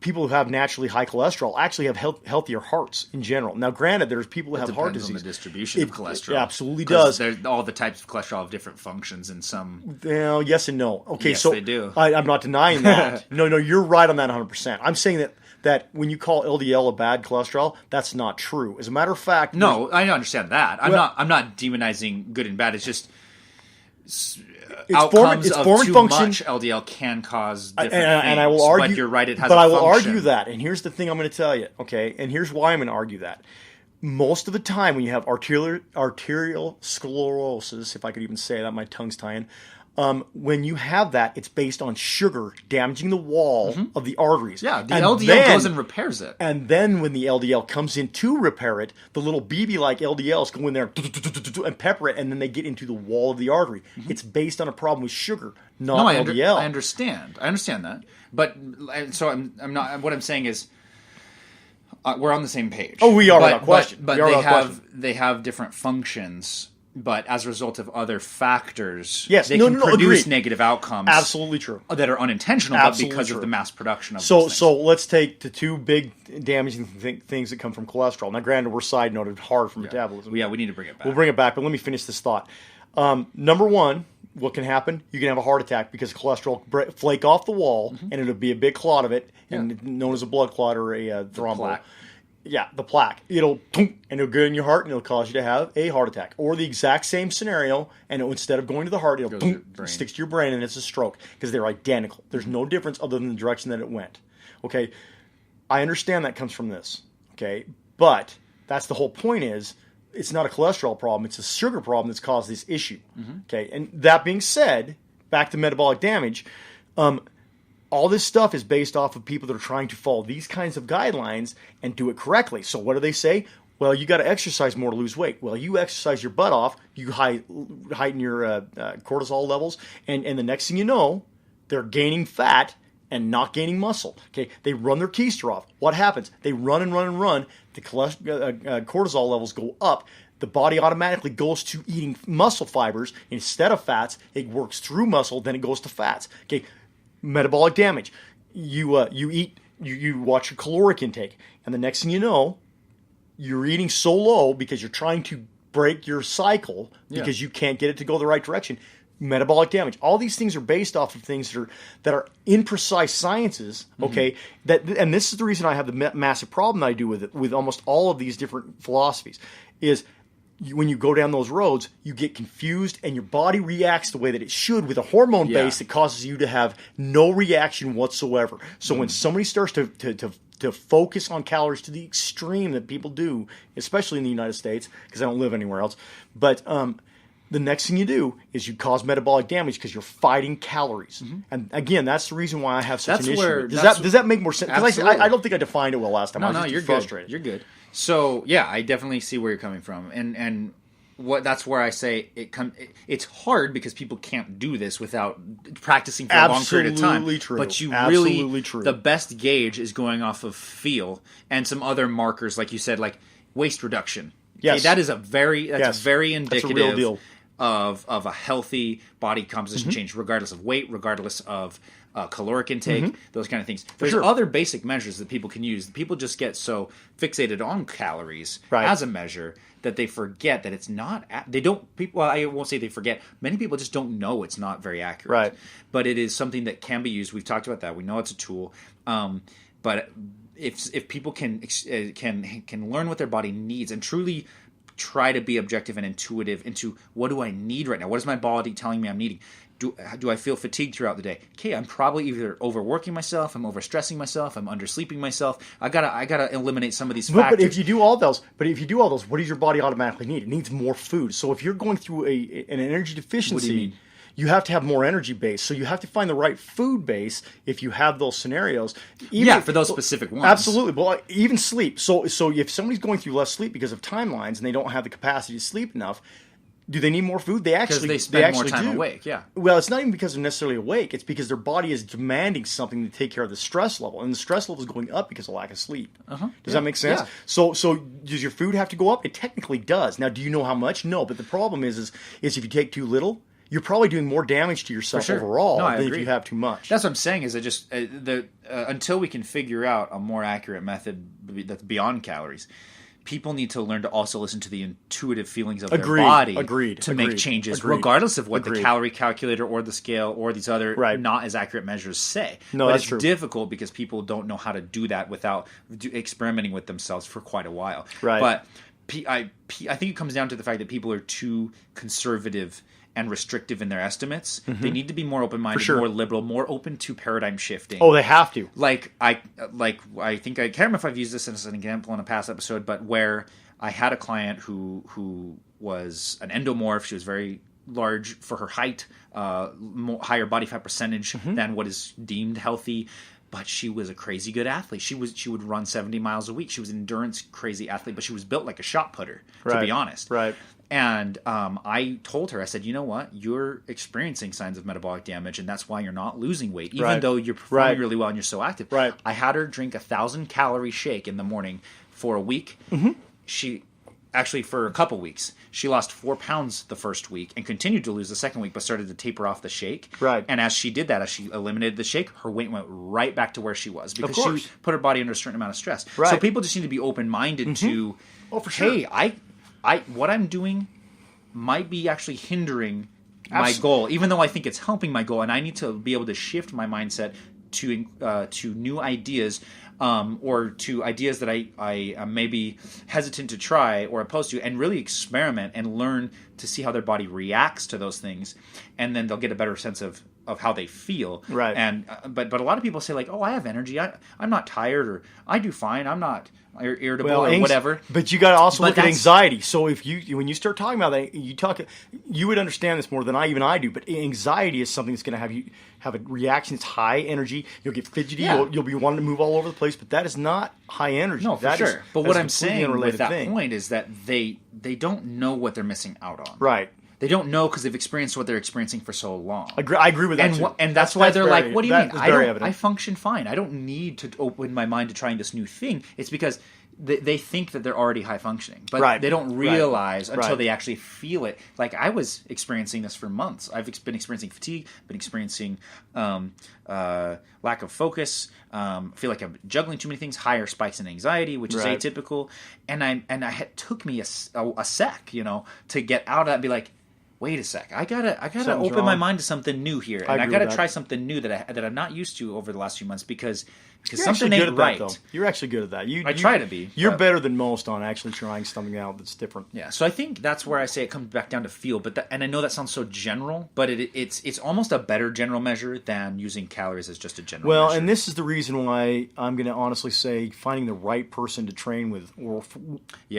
people who have naturally high cholesterol actually have healthier hearts in general. Now, granted, there's people who have heart disease. It depends on the distribution of cholesterol. It absolutely does. All the types of cholesterol have different functions, and some... Well, yes and no. Okay, yes, so they do. I'm not denying that. No, you're right on that 100%. I'm saying that when you call LDL a bad cholesterol, that's not true. As a matter of fact... No, I understand that. I'm not demonizing good and bad. It's just... outcomes of too much LDL can cause different things. And I will argue, but you're right, it has but a I will function. argue that, and here's the thing I'm going to tell you, okay? And here's why I'm going to argue that. Most of the time when you have arterial sclerosis, if I could even say that, my tongue's tying, when you have that, it's based on sugar damaging the wall of the arteries. Yeah, the LDL goes and repairs it. And then when the LDL comes in to repair it, the little BB-like LDLs go in there and pepper it, and then they get into the wall of the artery. It's based on a problem with sugar, not LDL. I understand that. But so I'm not. What I'm saying is, we're on the same page. Oh, we are without question. But they have different functions. But as a result of other factors, they can produce negative outcomes. Absolutely true. That are unintentional, but because of the mass production of those things. So let's take the two big damaging things that come from cholesterol. Now, granted, we're side noted hard for metabolism. Yeah, we need to bring it back. We'll bring it back, but let me finish this thought. Number one, what can happen? You can have a heart attack because cholesterol flake off the wall, and it'll be a big clot of it, and known as a blood clot or a thrombo. Yeah, the plaque. It'll go in your heart, and it'll cause you to have a heart attack. Or the exact same scenario, and instead of going to the heart, it'll sticks to your brain, and it's a stroke because they're identical. There's no difference other than the direction that it went. Okay, I understand that comes from this. Okay, but that's the whole point is it's not a cholesterol problem. It's a sugar problem that's caused this issue. Okay, and that being said, back to metabolic damage, all this stuff is based off of people that are trying to follow these kinds of guidelines and do it correctly. So what do they say? Well, you got to exercise more to lose weight. Well, you exercise your butt off, you heighten your cortisol levels, and the next thing you know, they're gaining fat and not gaining muscle. Okay, they run their keister off. What happens? They run and run and run. The cortisol levels go up. The body automatically goes to eating muscle fibers instead of fats. It works through muscle, then it goes to fats. Okay. Metabolic damage. You eat. You watch your caloric intake, and the next thing you know, you're eating so low because you're trying to break your cycle because you can't get it to go the right direction. Metabolic damage. All these things are based off of things that are imprecise sciences. Okay, and this is the reason I have the massive problem that I do with almost all of these different philosophies is. When you go down those roads, you get confused and your body reacts the way that it should with a hormone base that causes you to have no reaction whatsoever. So when somebody starts to focus on calories to the extreme that people do, especially in the United States, because I don't live anywhere else, but the next thing you do is you cause metabolic damage because you're fighting calories. And again, that's the reason why I have such an issue. Does that make more sense? Because I don't think I defined it well last time. No, you're frustrated. You're good. So yeah, I definitely see where you're coming from, and that's where I say it's hard because people can't do this without practicing for a long period of time. Absolutely true. But Absolutely true. The best gauge is going off of feel and some other markers, like you said, like waist reduction. Yes, okay, that is very indicative. That's a real deal. Of a healthy body composition change, regardless of weight, regardless of caloric intake, those kind of things. There's other basic measures that people can use. People just get so fixated on calories as a measure that they forget that it's not. They don't. People. Well, I won't say they forget. Many people just don't know it's not very accurate. Right. But it is something that can be used. We've talked about that. We know it's a tool. But if people can learn what their body needs and truly try to be objective and intuitive into what do I need right now? What is my body telling me I'm needing? do I feel fatigued throughout the day? Okay, I'm probably either overworking myself, I'm overstressing myself, I'm undersleeping myself. I gotta eliminate some of these factors. But if you do all those, what does your body automatically need? It needs more food. So if you're going through an energy deficiency, what do you mean? You have to have more energy base. So you have to find the right food base if you have those scenarios. For those specific ones. Absolutely. Well, even sleep. So if somebody's going through less sleep because of timelines and they don't have the capacity to sleep enough, do they need more food? Because they spend more time awake, yeah. Well, it's not even because they're necessarily awake. It's because their body is demanding something to take care of the stress level. And the stress level is going up because of lack of sleep. Does that make sense? Yeah. So does your food have to go up? It technically does. Now, do you know how much? No. But the problem is if you take too little, you're probably doing more damage to yourself overall than if you have too much. That's what I'm saying is until we can figure out a more accurate method that's beyond calories, people need to learn to also listen to the intuitive feelings of their body to make changes, regardless of what the calorie calculator or the scale or these other not as accurate measures say. No, but that's it's true. difficult because people don't know how to do that without experimenting with themselves for quite a while. Right. But I think it comes down to the fact that people are too conservative and restrictive in their estimates. They need to be more open-minded, more liberal, more open to paradigm shifting. Oh, they have to. I think I can't remember if I've used this as an example in a past episode, but where I had a client who was an endomorph. She was very large for her height, higher body fat percentage than what is deemed healthy. But she was a crazy good athlete. She would run 70 miles a week. She was an endurance crazy athlete, but she was built like a shot putter, to be honest. Right. And I told her, I said, you know what? You're experiencing signs of metabolic damage, and that's why you're not losing weight, even though you're performing really well and you're so active. Right. I had her drink 1,000-calorie shake in the morning for a week. She actually, for a couple weeks, she lost 4 pounds the first week and continued to lose the second week, but started to taper off the shake. Right. And as she did that, as she eliminated the shake, her weight went right back to where she was because she put her body under a certain amount of stress. Right. So people just need to be open-minded to, for sure. Hey, what I'm doing might be actually hindering my goal, even though I think it's helping my goal, and I need to be able to shift my mindset to new ideas, or to ideas that I am maybe hesitant to try or opposed to, and really experiment and learn to see how their body reacts to those things, and then they'll get a better sense of how they feel. Right. And but a lot of people say like, oh, I have energy, I'm not tired, or I do fine, I'm not irritable or whatever. But you got to also look at anxiety. So when you start talking about that, you would understand this more than I do. But anxiety is something that's going to have you have a reaction. It's high energy. You'll get fidgety. Yeah. You'll be wanting to move all over the place. But that is not high energy. No, for sure. But what I'm saying with that thing. point is that they don't know what they're missing out on. Right. They don't know because they've experienced what they're experiencing for so long. I agree with that too. And that's why they're like, what do you mean? Evident. I function fine. I don't need to open my mind to trying this new thing. It's because they think that they're already high functioning. But they don't realize until they actually feel it. Like I was experiencing this for months. I've been experiencing fatigue, been experiencing lack of focus, feel like I'm juggling too many things, higher spikes in anxiety, which is atypical. And it took me a sec, to get out of that and be like, wait a sec, I gotta open my mind to something new here, and I gotta try something new that I'm not used to over the last few months because something ain't right. That, you're actually good at that. I try to be. You're better than most on actually trying something out that's different. Yeah, so I think that's where I say it comes back down to feel. And I know that sounds so general, but it's almost a better general measure than using calories as just a general measure. Well, and this is the reason why I'm going to honestly say finding the right person to train with,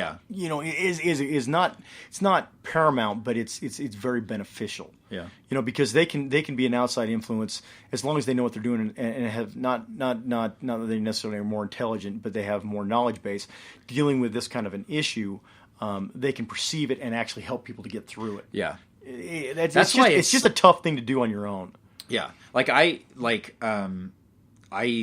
is not, it's not paramount, but it's very beneficial. Yeah, because they can be an outside influence as long as they know what they're doing and have not that they necessarily are more intelligent, but they have more knowledge base dealing with this kind of an issue. They can perceive it and actually help people to get through it. Yeah, it's just a tough thing to do on your own. Yeah, I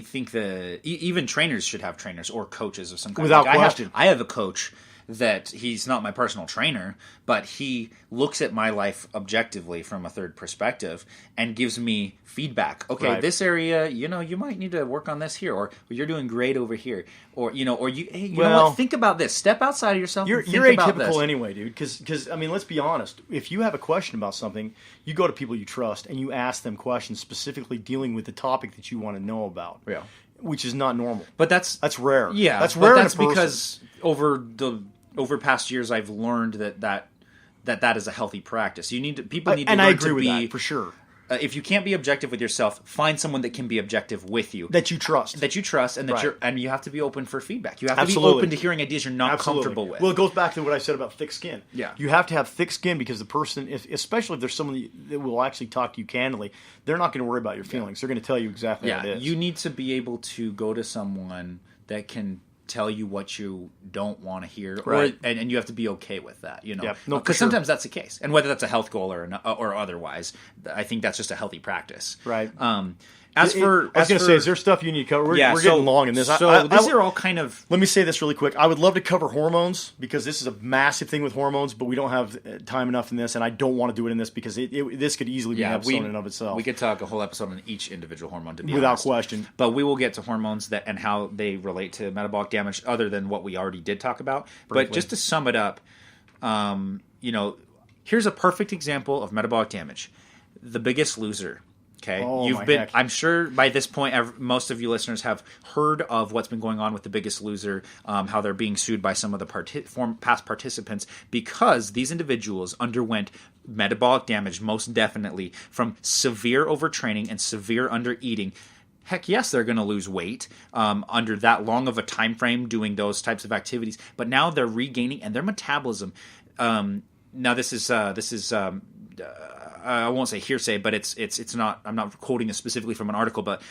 think that even trainers should have trainers or coaches of some kind. Without question, I have a coach that he's not my personal trainer, but he looks at my life objectively from a third perspective and gives me feedback. Okay, this area, you might need to work on this here, or you're doing great over here, or know what? Think about this. Step outside of yourself. You're think about atypical this. Anyway, dude. Because I mean, let's be honest. If you have a question about something, you go to people you trust and you ask them questions specifically dealing with the topic that you want to know about. Yeah. Which is not normal. But that's rare. Yeah, that's rare. That's because over past years, I've learned that is a healthy practice. People need to learn I agree to with be that, for sure. if you can't be objective with yourself, find someone that can be objective with you. That you trust. And and you have to be open for feedback. You have to be Absolutely. open to hearing ideas you're not comfortable with. Well, it goes back to what I said about thick skin. Yeah. You have to have thick skin because the person, especially if there's someone that will actually talk to you candidly, they're not going to worry about your feelings. They're going to tell you exactly how it is. You need to be able to go to someone that can tell you what you don't want to hear, right. and you have to be okay with that, you know, yeah. No, because sometimes that's the case, and whether that's a health goal or otherwise, I think that's just a healthy practice, right? I was going to say, is there stuff you need to cover? We're getting long in this. So these are all kind of... Let me say this really quick. I would love to cover hormones because this is a massive thing with hormones, but we don't have time enough in this, and I don't want to do it in this because this could easily be an episode in and of itself. We could talk a whole episode on each individual hormone, to be without honest. question. But we will get to hormones and how they relate to metabolic damage other than what we already did talk about. Briefly. But just to sum it up, here's a perfect example of metabolic damage. The Biggest Loser. Okay, I'm sure by this point, most of you listeners have heard of what's been going on with The Biggest Loser, how they're being sued by some of the past participants because these individuals underwent metabolic damage, most definitely, from severe overtraining and severe undereating. Heck yes, they're going to lose weight under that long of a time frame doing those types of activities, but now they're regaining and their metabolism. Now this is. I won't say hearsay, but it's not. I'm not quoting it specifically from an article, but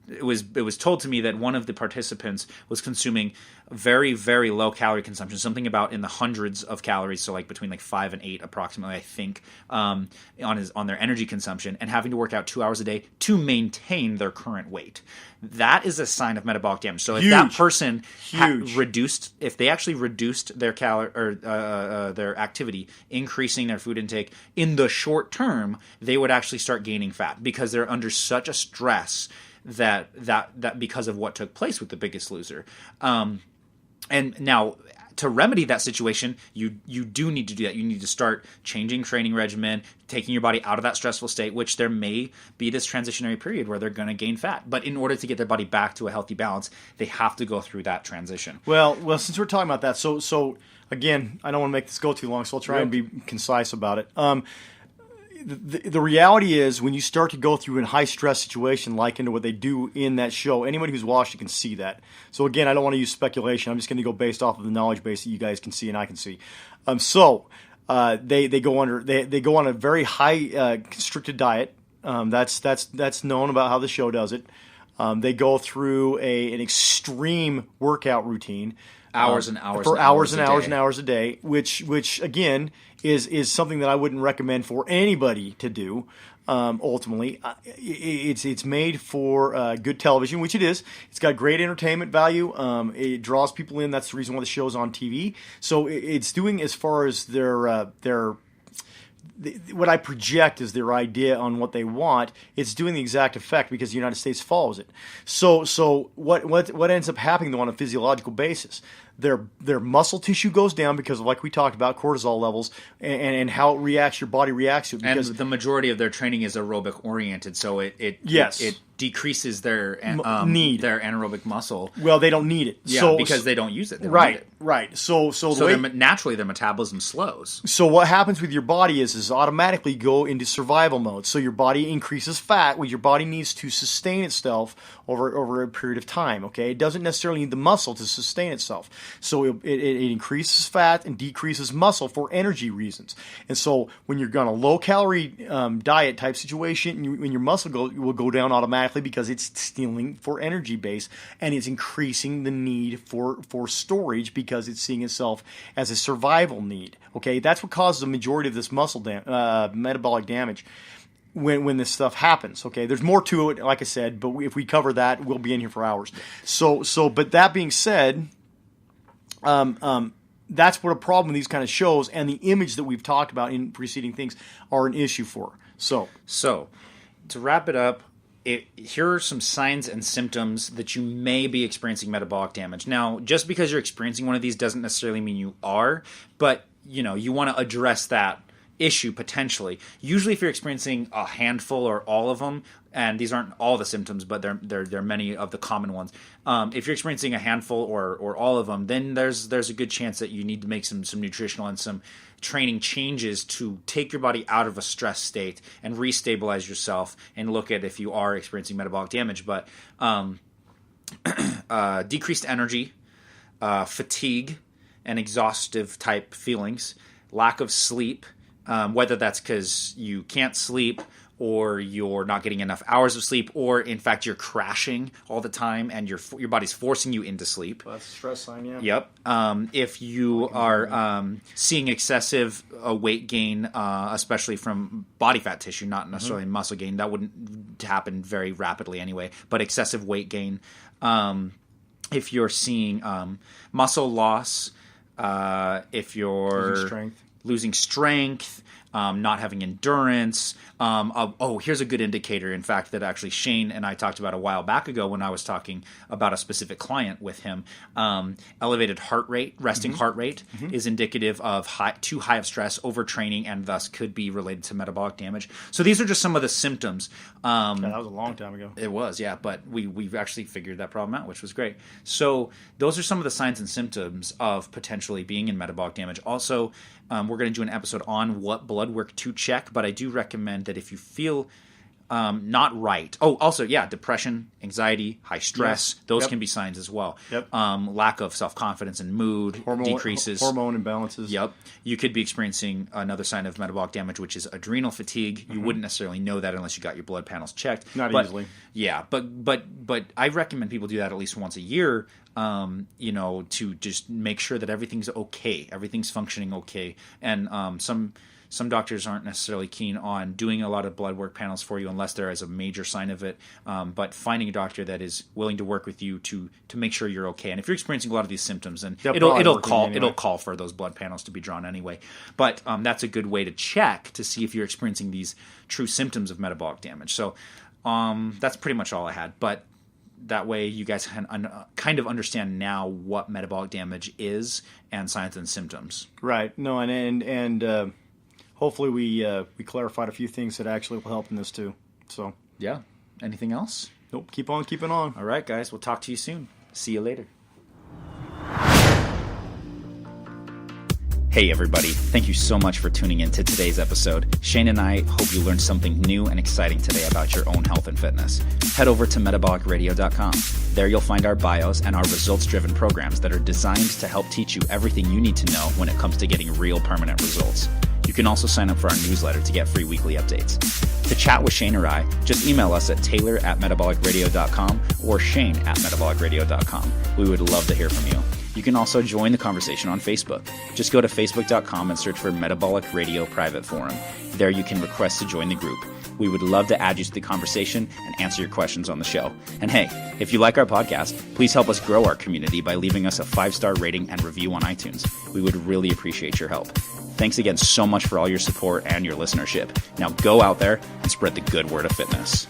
it was told to me that one of the participants was consuming very, very low calorie consumption, something about in the hundreds of calories, so like between 5 and 8 approximately, I think, on their energy consumption, and having to work out 2 hours a day to maintain their current weight. That is a sign of metabolic damage. So if that person if they actually reduced their their activity, increasing their food intake in the short term, they would actually start gaining fat because they're under such a stress that because of what took place with The Biggest Loser. And now, to remedy that situation, you do need to do that. You need to start changing training regimen, taking your body out of that stressful state, which there may be this transitionary period where they're going to gain fat. But in order to get their body back to a healthy balance, they have to go through that transition. Well, since we're talking about that, so again, I don't want to make this go too long, so I'll try and be concise about it. The reality is when you start to go through a high-stress situation like into what they do in that show, anybody who's watched it can see that. So again, I don't want to use speculation. I'm just going to go based off of the knowledge base that you guys can see and I can see. They go on a very high constricted diet. That's known about how the show does it. They go through an extreme workout routine. Hours and hours a day, which again is something that I wouldn't recommend for anybody to do. Ultimately, it's made for good television, which it is. It's got great entertainment value. It draws people in. That's the reason why the show's on TV. So it's doing as far as their what I project is their idea on what they want. It's doing the exact effect because the United States follows it. So what ends up happening though on a physiological basis? Their muscle tissue goes down because of, like we talked about, cortisol levels and how it reacts. Your body reacts to it. Because and the majority of their training is aerobic oriented, so it decreases their need, their anaerobic muscle. Well, they don't need it, because they don't use it. Right. So naturally their metabolism slows. So what happens with your body is automatically go into survival mode. So your body increases fat. Well, your body needs to sustain itself over a period of time. Okay, it doesn't necessarily need the muscle to sustain itself. So it increases fat and decreases muscle for energy reasons. And so when you're on a low calorie diet type situation, when your muscle will go down automatically because it's stealing for energy base and it's increasing the need for storage because it's seeing itself as a survival need. Okay, that's what causes the majority of this muscle metabolic damage. When this stuff happens, okay, there's more to it, like I said, but if we cover that, we'll be in here for hours. But that being said, that's what a problem with these kind of shows and the image that we've talked about in preceding things are an issue for. So to wrap it up, here are some signs and symptoms that you may be experiencing metabolic damage. Now, just because you're experiencing one of these doesn't necessarily mean you are, but you want to address that issue potentially. Usually if you're experiencing a handful or all of them, and these aren't all the symptoms, but they're many of the common ones. If you're experiencing a handful or all of them, then there's a good chance that you need to make some nutritional and some training changes to take your body out of a stress state and restabilize yourself and look at if you are experiencing metabolic damage. But decreased energy, fatigue, and exhaustive type feelings, lack of sleep, whether that's because you can't sleep or you're not getting enough hours of sleep, or in fact you're crashing all the time and your body's forcing you into sleep. Well, that's a stress sign, yeah. Yep. If you are seeing excessive weight gain, especially from body fat tissue, not necessarily muscle gain, that wouldn't happen very rapidly anyway, but excessive weight gain. If you're seeing muscle loss, if you're losing strength, not having endurance. Here's a good indicator, in fact, that actually Shane and I talked about a while back ago when I was talking about a specific client with him. Elevated heart rate, resting heart rate, is indicative of too high of stress, overtraining, and thus could be related to metabolic damage. So these are just some of the symptoms. Yeah, that was a long time ago. It was, yeah, but we've actually figured that problem out, which was great. So those are some of the signs and symptoms of potentially being in metabolic damage. Also, we're going to do an episode on what blood work to check, but I do recommend that if you feel not right. Oh, also, yeah, depression, anxiety, high stress, those can be signs as well. Yep. Lack of self-confidence and mood decreases. Hormone imbalances. Yep. You could be experiencing another sign of metabolic damage, which is adrenal fatigue. You wouldn't necessarily know that unless you got your blood panels checked. Not easily. Yeah, but I recommend people do that at least once a year, to just make sure that everything's okay, everything's functioning okay. And some doctors aren't necessarily keen on doing a lot of blood work panels for you unless there is a major sign of it. But finding a doctor that is willing to work with you to make sure you're okay. And if you're experiencing a lot of these symptoms, then it'll call for those blood panels to be drawn anyway. But that's a good way to check to see if you're experiencing these true symptoms of metabolic damage. So that's pretty much all I had. But that way you guys can kind of understand now what metabolic damage is and signs and symptoms. Right. No, and hopefully we clarified a few things that actually will help in this too. So yeah. Anything else? Nope. Keep on keeping on. All right, guys. We'll talk to you soon. See you later. Hey everybody, thank you so much for tuning in to today's episode. Shane and I hope you learned something new and exciting today about your own health and fitness. Head over to metabolicradio.com. There you'll find our bios and our results-driven programs that are designed to help teach you everything you need to know when it comes to getting real permanent results. You can also sign up for our newsletter to get free weekly updates. To chat with Shane or I, just email us at taylor@metabolicradio.com or shane@metabolicradio.com. We would love to hear from you. You can also join the conversation on Facebook. Just go to facebook.com and search for Metabolic Radio Private Forum. There you can request to join the group. We would love to add you to the conversation and answer your questions on the show. And hey, if you like our podcast, please help us grow our community by leaving us a 5-star rating and review on iTunes. We would really appreciate your help. Thanks again so much for all your support and your listenership. Now go out there and spread the good word of fitness.